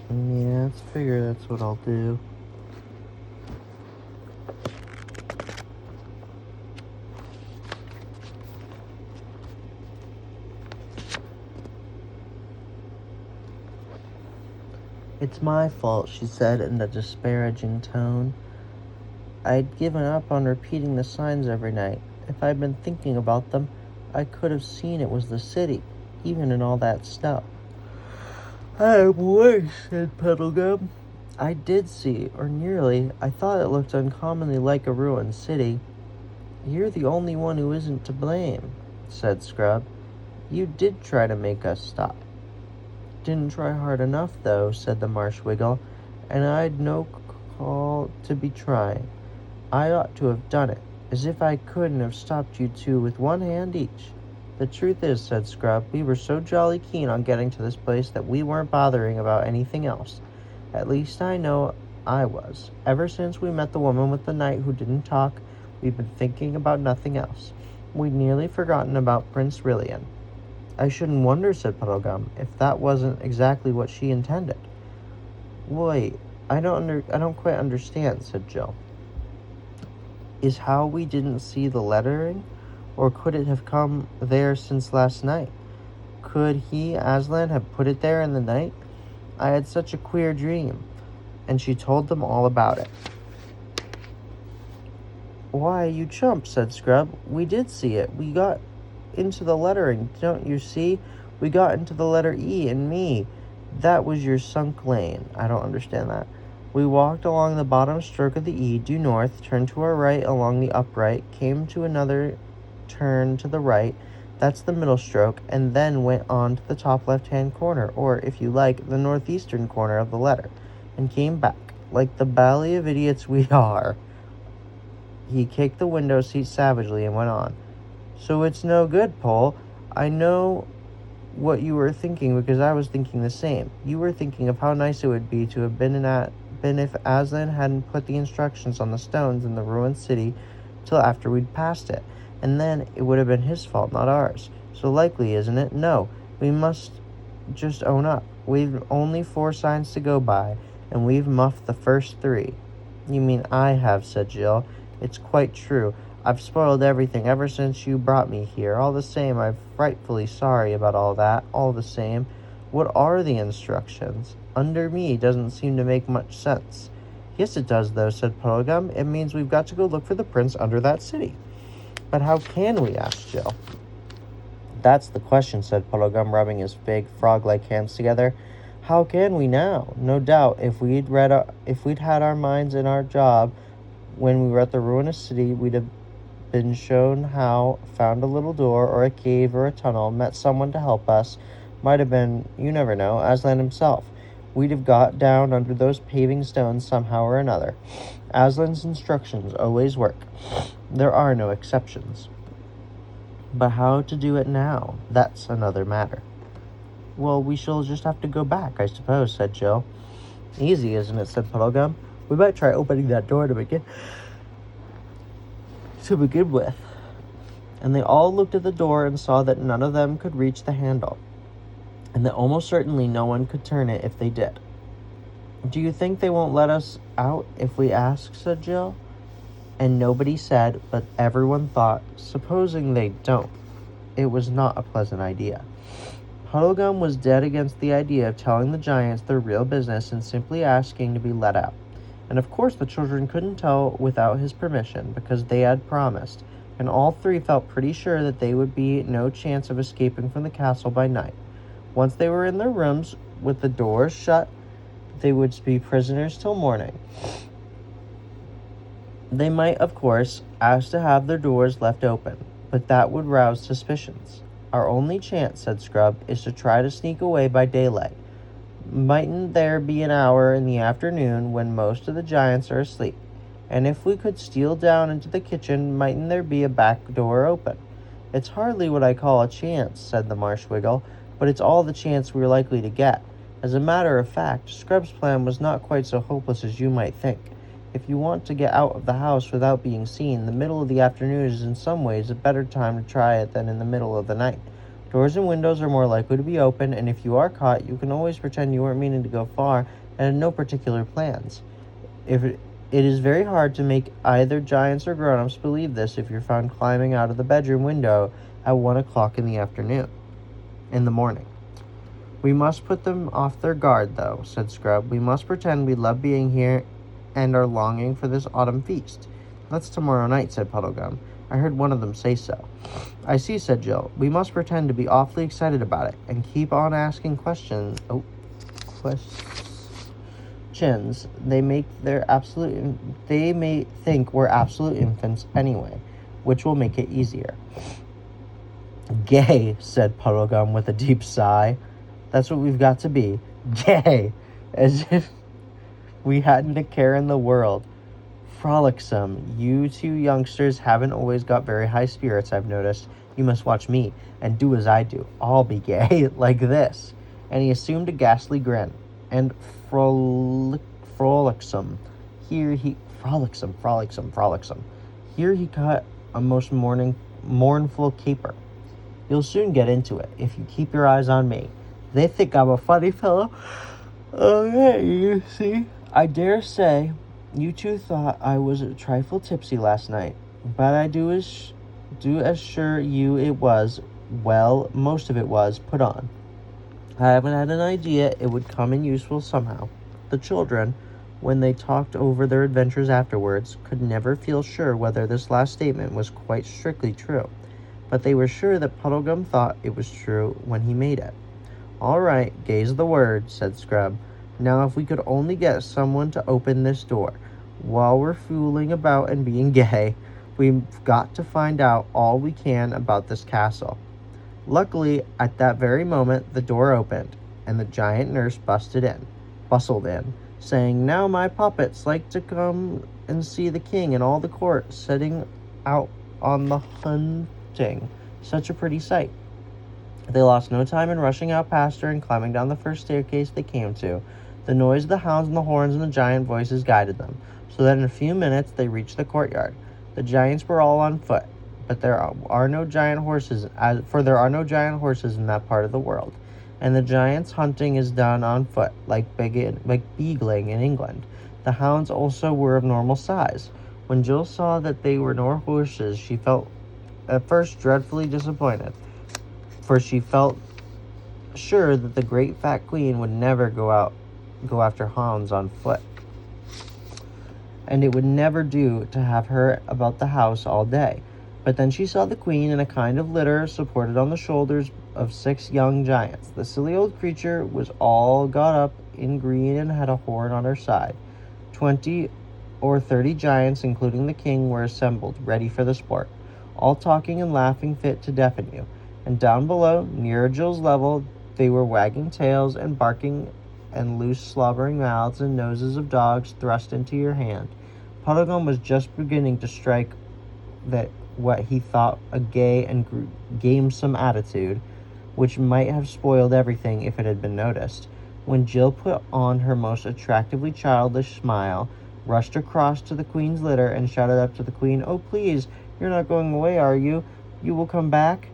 Yeah, let's figure that's what I'll do. It's my fault, she said in a disparaging tone. I'd given up on repeating the signs every night. If I'd been thinking about them, I could have seen it was the city, even in all that snow. I'm worse, said Puddlegum. I did see, or nearly. I thought it looked uncommonly like a ruined city. You're the only one who isn't to blame, said Scrub. You did try to make us stop. Didn't try hard enough, though, said the Marsh Wiggle, and I'd no call to be trying. I ought to have done it, as if I couldn't have stopped you two with one hand each. The truth is, said Scrub, we were so jolly keen on getting to this place that we weren't bothering about anything else. At least I know I was. Ever since we met the woman with the knight who didn't talk, we've been thinking about nothing else. We'd nearly forgotten about Prince Rillian. I shouldn't wonder, said Puddlegum, if that wasn't exactly what she intended. Wait, I don't quite understand, said Jill. Is how we didn't see the lettering? Or could it have come there since last night? Could he, Aslan, have put it there in the night? I had such a queer dream. And she told them all about it. Why, you chump, said Scrub. We did see it. We got into the lettering, don't you see? We got into the letter E in me. That was your sunk lane. I don't understand that. We walked along the bottom stroke of the E, due north, turned to our right along the upright, came to another turn to the right, that's the middle stroke, and then went on to the top left-hand corner, or, if you like, the northeastern corner of the letter, and came back, like the bally of idiots we are. He kicked the window seat savagely and went on. So it's no good, Paul. I know what you were thinking because I was thinking the same. You were thinking of how nice it would be to have been if Aslan hadn't put the instructions on the stones in the ruined city till after we'd passed it. And then it would have been his fault, not ours. So likely, isn't it? No, we must just own up. We've only 4 signs to go by, and we've muffed the first 3. You mean I have, said Jill. It's quite true. I've spoiled everything ever since you brought me here. All the same, I'm frightfully sorry about all that. All the same, what are the instructions? Under me doesn't seem to make much sense. Yes, it does, though, said Puddlegum. It means we've got to go look for the prince under that city. But how can we? Asked Jill. That's the question, said Puddlegum, rubbing his big frog-like hands together. How can we now? No doubt, if we'd had our minds in our job when we were at the ruinous city, we'd have been shown how, found a little door or a cave or a tunnel, met someone to help us. Might have been, you never know, Aslan himself. We'd have got down under those paving stones somehow or another. Aslan's instructions always work. There are no exceptions. But how to do it now? That's another matter. Well, we shall just have to go back, I suppose, said Jill. Easy, isn't it, said Puddlegum. We might try opening that door to begin with. And they all looked at the door and saw that none of them could reach the handle, and that almost certainly no one could turn it if they did. Do you think they won't let us out if we ask? Said Jill. And nobody said, but everyone thought, supposing they don't. It was not a pleasant idea. Puddlegum was dead against the idea of telling the giants their real business and simply asking to be let out. And of course the children couldn't tell without his permission, because they had promised, and all 3 felt pretty sure that they would be no chance of escaping from the castle by night. Once they were in their rooms, with the doors shut, they would be prisoners till morning. They might, of course, ask to have their doors left open, but that would rouse suspicions. Our only chance, said Scrub, is to try to sneak away by daylight. Mightn't there be an hour in the afternoon when most of the giants are asleep? And if we could steal down into the kitchen, mightn't there be a back door open? It's hardly what I call a chance, said the Marsh Wiggle, but it's all the chance we're likely to get. As a matter of fact, Scrub's plan was not quite so hopeless as you might think. If you want to get out of the house without being seen, the middle of the afternoon is in some ways a better time to try it than in the middle of the night. Doors and windows are more likely to be open, and if you are caught, you can always pretend you weren't meaning to go far and had no particular plans. It is very hard to make either giants or grown-ups believe this if you're found climbing out of the bedroom window at 1 o'clock in the morning. We must put them off their guard, though, said Scrub. We must pretend we love being here and are longing for this autumn feast. That's tomorrow night, said Puddlegum. I heard one of them say so. I see, said Jill. We must pretend to be awfully excited about it and keep on asking questions. They may think we're absolute infants anyway, which will make it easier. Gay, said Puddlegum with a deep sigh. That's what we've got to be. Gay. As if we hadn't a care in the world. Frolicsome. You two youngsters haven't always got very high spirits, I've noticed. You must watch me and do as I do. I'll be gay like this. And he assumed a ghastly grin. And frolicsome. Frolicsome. Here he cut a most mournful caper. You'll soon get into it if you keep your eyes on me. They think I'm a funny fellow. Okay, you see. I dare say you two thought I was a trifle tipsy last night, but I do assure you it was, well, most of it was, put on. I haven't had an idea it would come in useful somehow. The children, when they talked over their adventures afterwards, could never feel sure whether this last statement was quite strictly true, but they were sure that Puddlegum thought it was true when he made it. All right, gay's the word, said Scrub. Now if we could only get someone to open this door. While we're fooling about and being gay, we've got to find out all we can about this castle. Luckily, at that very moment, the door opened, and the giant nurse bustled in, saying, Now my puppets like to come and see the king and all the court setting out on the hunting. Such a pretty sight. They lost no time in rushing out past her and climbing down the first staircase they came to. The noise of the hounds and the horns and the giant voices guided them, so that in a few minutes they reached the courtyard. The giants were all on foot, but there are no giant horses, in that part of the world, and the giants' hunting is done on foot, like beagling in England. The hounds also were of normal size. When Jill saw that they were no horses, she felt at first dreadfully disappointed, for she felt sure that the great fat queen would never go after hounds on foot, and it would never do to have her about the house all day. But then she saw the queen in a kind of litter supported on the shoulders of 6 young giants. The silly old creature was all got up in green and had a horn on her side. 20 or 30 giants, including the king, were assembled, ready for the sport, all talking and laughing fit to deafen you. And down below, near Jill's level, they were wagging tails and barking and loose slobbering mouths and noses of dogs thrust into your hand. Puddlegum was just beginning to strike that what he thought a gay and gamesome attitude, which might have spoiled everything if it had been noticed, when Jill put on her most attractively childish smile, rushed across to the queen's litter, and shouted up to the queen, Oh, please, you're not going away, are you? You will come back?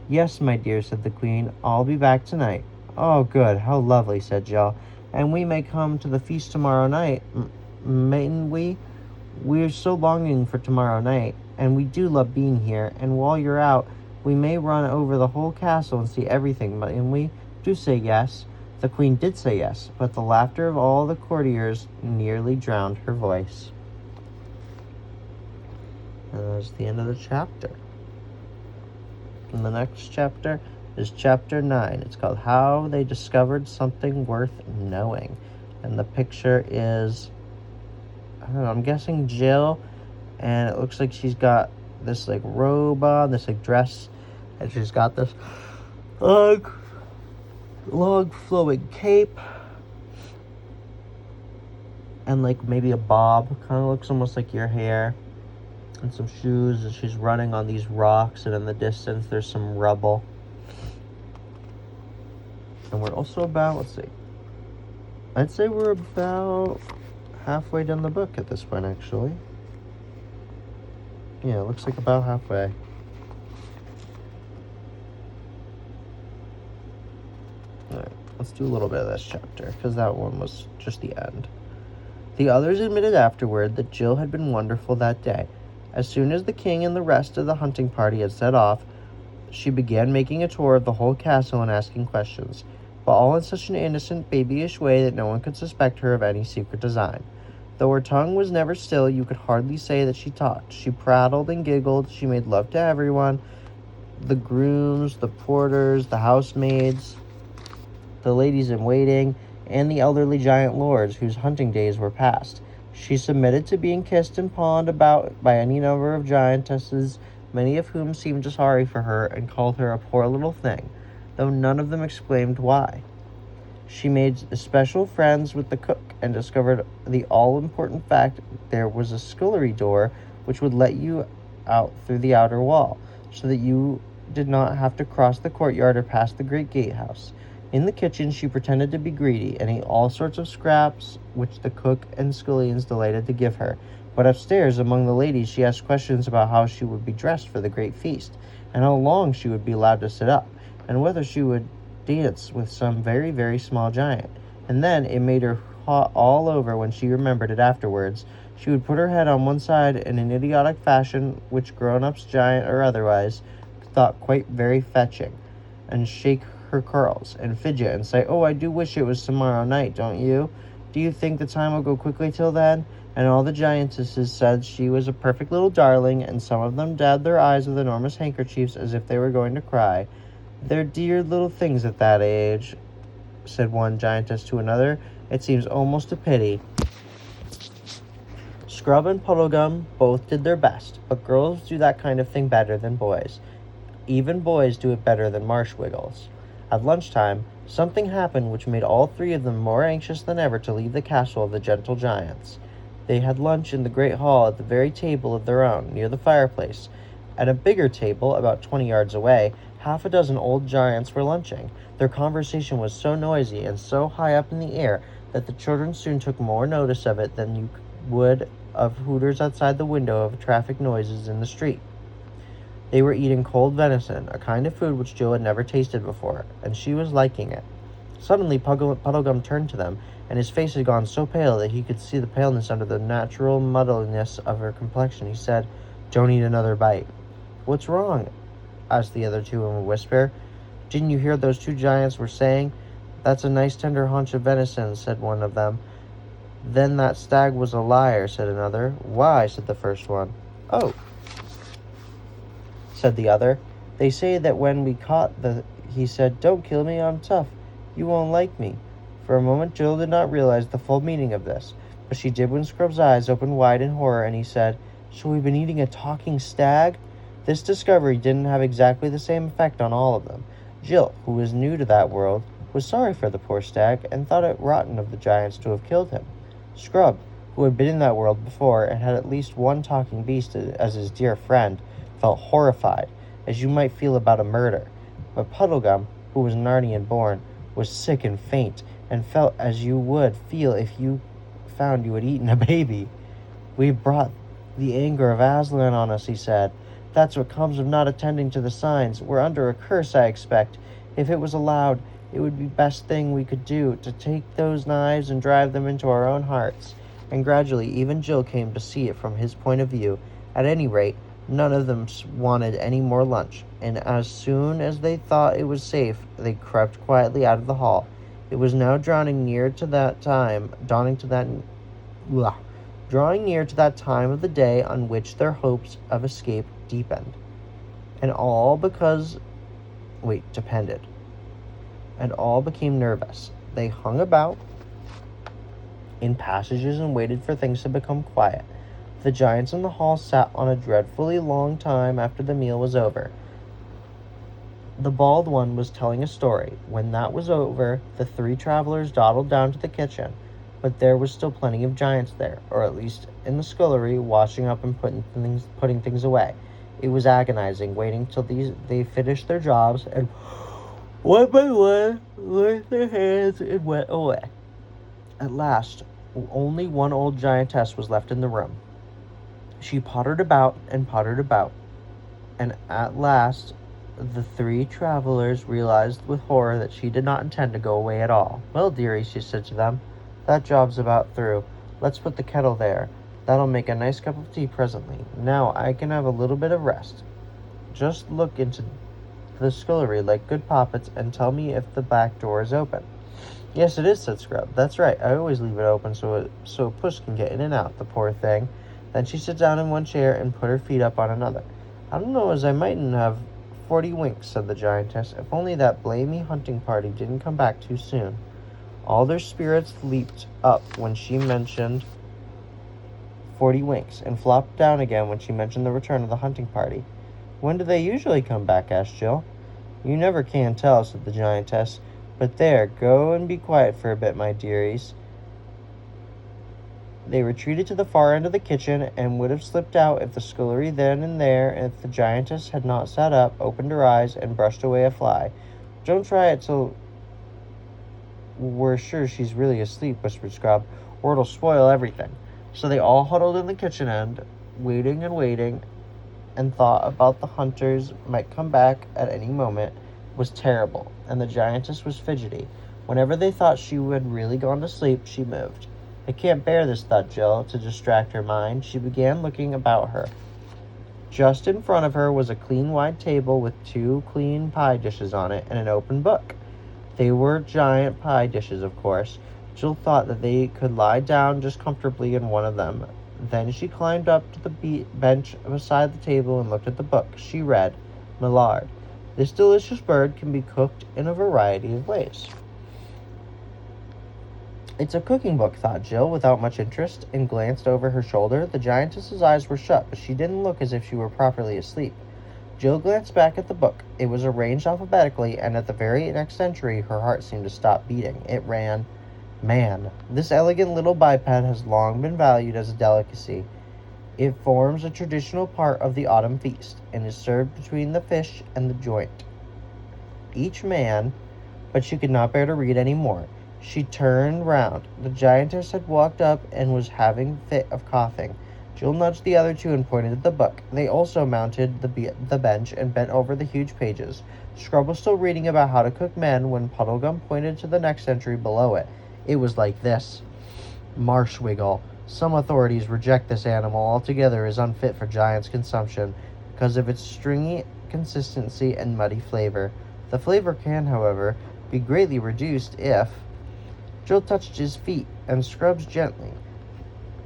Yes, my dear, said the queen. I'll be back tonight. Oh, good, how lovely, said Jill. And we may come to the feast tomorrow night, mayn't we? We're so longing for tomorrow night, and we do love being here, and while you're out, we may run over the whole castle and see everything, mayn't we? Do say yes. The queen did say yes, but the laughter of all the courtiers nearly drowned her voice. And that's the end of the chapter. And the next chapter is chapter 9. It's called How They Discovered Something Worth Knowing. And the picture is, I don't know, I'm guessing Jill, and it looks like she's got this like robe on, this like dress, and she's got this long flowing cape, and like maybe a bob, kind of looks almost like your hair, and some shoes, and she's running on these rocks, and in the distance there's some rubble. And we're also about, let's see, I'd say we're about halfway down the book at this point, actually. Yeah, it looks like about halfway. Let's do a little bit of this chapter, because that one was just the end. The others admitted afterward that Jill had been wonderful that day. As soon as the king and the rest of the hunting party had set off, she began making a tour of the whole castle and asking questions, but all in such an innocent, babyish way that no one could suspect her of any secret design. Though her tongue was never still, you could hardly say that she talked. She prattled and giggled, she made love to everyone, the grooms, the porters, the housemaids, the ladies-in-waiting, and the elderly giant lords whose hunting days were past. She submitted to being kissed and pawned about by any number of giantesses, many of whom seemed sorry for her and called her a poor little thing, though none of them exclaimed why. She made special friends with the cook and discovered the all-important fact that there was a scullery door which would let you out through the outer wall, so that you did not have to cross the courtyard or pass the great gatehouse. In the kitchen, she pretended to be greedy and ate all sorts of scraps which the cook and scullions delighted to give her. But upstairs, among the ladies, she asked questions about how she would be dressed for the great feast, and how long she would be allowed to sit up, and whether she would dance with some very, very small giant. And then it made her hot all over when she remembered it afterwards. She would put her head on one side in an idiotic fashion which grown-ups, giant or otherwise, thought quite very fetching, and shake her curls, and fidget, and say, "Oh, I do wish it was tomorrow night, don't you? Do you think the time will go quickly till then?" And all the giantesses said she was a perfect little darling, and some of them dabbed their eyes with enormous handkerchiefs as if they were going to cry. "They're dear little things at that age," said one giantess to another. "It seems almost a pity." Scrub and Puddlegum both did their best, but girls do that kind of thing better than boys. Even boys do it better than marsh wiggles. At lunchtime, something happened which made all three of them more anxious than ever to leave the castle of the gentle giants. They had lunch in the great hall at the very table of their own, near the fireplace. At a bigger table, about 20 yards away, half a dozen old giants were lunching. Their conversation was so noisy and so high up in the air that the children soon took more notice of it than you would of hooters outside the window of traffic noises in the street. They were eating cold venison, a kind of food which Jill had never tasted before, and she was liking it. Suddenly Puddlegum turned to them, and his face had gone so pale that he could see the paleness under the natural muddiness of her complexion. He said, "Don't eat another bite." "What's wrong?" asked the other two in a whisper. "Didn't you hear those two giants were saying?" "That's a nice tender haunch of venison," said one of them. "Then that stag was a liar," said another. "Why?" said the first one. "Oh," said the other. "They say that when we caught he said, 'Don't kill me, I'm tough. You won't like me.'" For a moment Jill did not realize the full meaning of this, but she did when Scrub's eyes opened wide in horror and he said, "So we've been eating a talking stag?" This discovery didn't have exactly the same effect on all of them. Jill, who was new to that world, was sorry for the poor stag and thought it rotten of the giants to have killed him. Scrub, who had been in that world before and had at least one talking beast as his dear friend, felt horrified, as you might feel about a murder. But Puddlegum, who was Narnian born, was sick and faint, and felt as you would feel if you found you had eaten a baby. "We've brought the anger of Aslan on us," he said. "That's what comes of not attending to the signs. We're under a curse, I expect. If it was allowed, it would be best thing we could do, to take those knives and drive them into our own hearts." And gradually even Jill came to see it from his point of view. At any rate, none of them wanted any more lunch, and as soon as they thought it was safe, they crept quietly out of the hall. It was now drawing near to that time of the day on which their hopes of escape depended. And all became nervous. They hung about in passages and waited for things to become quiet. The giants in the hall sat on a dreadfully long time after the meal was over. The bald one was telling a story. When that was over, the three travelers dawdled down to the kitchen, but there was still plenty of giants there, or at least in the scullery, washing up and putting things away. It was agonizing, waiting till they finished their jobs, and one by one, washed their hands and went away. At last, only one old giantess was left in the room. She pottered about, and at last The three travelers realized with horror that she did not intend to go away at all. Well, dearie, she said to them, that job's about through. Let's put the kettle there. That'll make a nice cup of tea presently. Now I can have a little bit of rest. Just look into the scullery like good poppets and tell me if the back door is open. Yes, it is, said Scrub. That's right. I always leave it open so Puss can get in and out, the poor thing. Then she sat down in one chair and put her feet up on another. I don't know as I mightn't have 40 winks, said the giantess, if only that blamey hunting party didn't come back too soon. All their spirits leaped up when she mentioned 40 winks, and flopped down again when she mentioned the return of the hunting party. When do they usually come back? Asked Jill. You never can tell, said the giantess. But there, go and be quiet for a bit, my dearies. They retreated to the far end of the kitchen, and would have slipped out if the scullery then and there, if the giantess had not sat up, opened her eyes, and brushed away a fly. Don't try it till we're sure she's really asleep, whispered Scrub, or it'll spoil everything. So they all huddled in the kitchen end, waiting, and thought about the hunters might come back at any moment was terrible, and the giantess was fidgety. Whenever they thought she had really gone to sleep, she moved. I can't bear this, thought Jill, to distract her mind. She began looking about her. Just in front of her was a clean wide table with 2 clean pie dishes on it and an open book. They were giant pie dishes, of course. Jill thought that they could lie down just comfortably in one of them. Then she climbed up to the bench beside the table and looked at the book. She read, Millard. This delicious bird can be cooked in a variety of ways. It's a cooking book, thought Jill, without much interest, and glanced over her shoulder. The giantess's eyes were shut, but she didn't look as if she were properly asleep. Jill glanced back at the book. It was arranged alphabetically, and at the very next entry, her heart seemed to stop beating. It ran, Man, this elegant little biped has long been valued as a delicacy. It forms a traditional part of the autumn feast, and is served between the fish and the joint. Each man, but she could not bear to read any more. She turned round. The giantess had walked up and was having a fit of coughing. Jill nudged the other 2 and pointed at the book. They also mounted the bench and bent over the huge pages. Scrub was still reading about how to cook men when Puddlegum pointed to the next entry below it. It was like this. Marshwiggle. Some authorities reject this animal altogether as unfit for giants' consumption because of its stringy consistency and muddy flavor. The flavor can, however, be greatly reduced if... Jill touched his feet and Scrubs gently.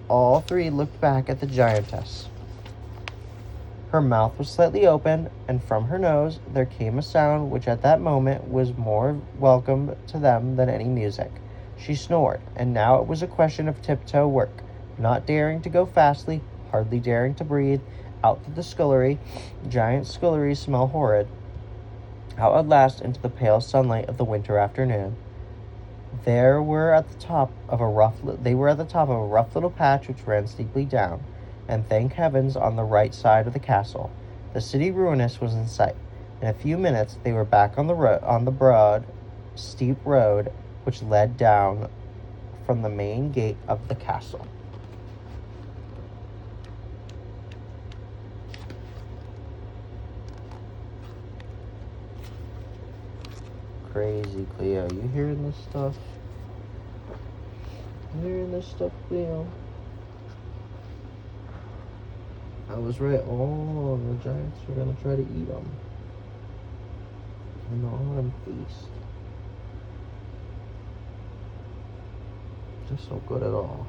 All 3 looked back at the giantess. Her mouth was slightly open, and from her nose there came a sound which at that moment was more welcome to them than any music. She snored, and now it was a question of tiptoe work, not daring to go fastly, hardly daring to breathe, out to the scullery. Giant sculleries smell horrid. Out at last into the pale sunlight of the winter afternoon. They were at the top of a rough little patch which ran steeply down, and thank heavens on the right side of the castle. The city ruinous was in sight. In a few minutes they were back on the broad, steep road which led down from the main gate of the castle. Crazy, Cleo. You hearing this stuff? You hearing this stuff, Cleo? I was right all along. The giants were going to try to eat them in the autumn feast. Just so good at all.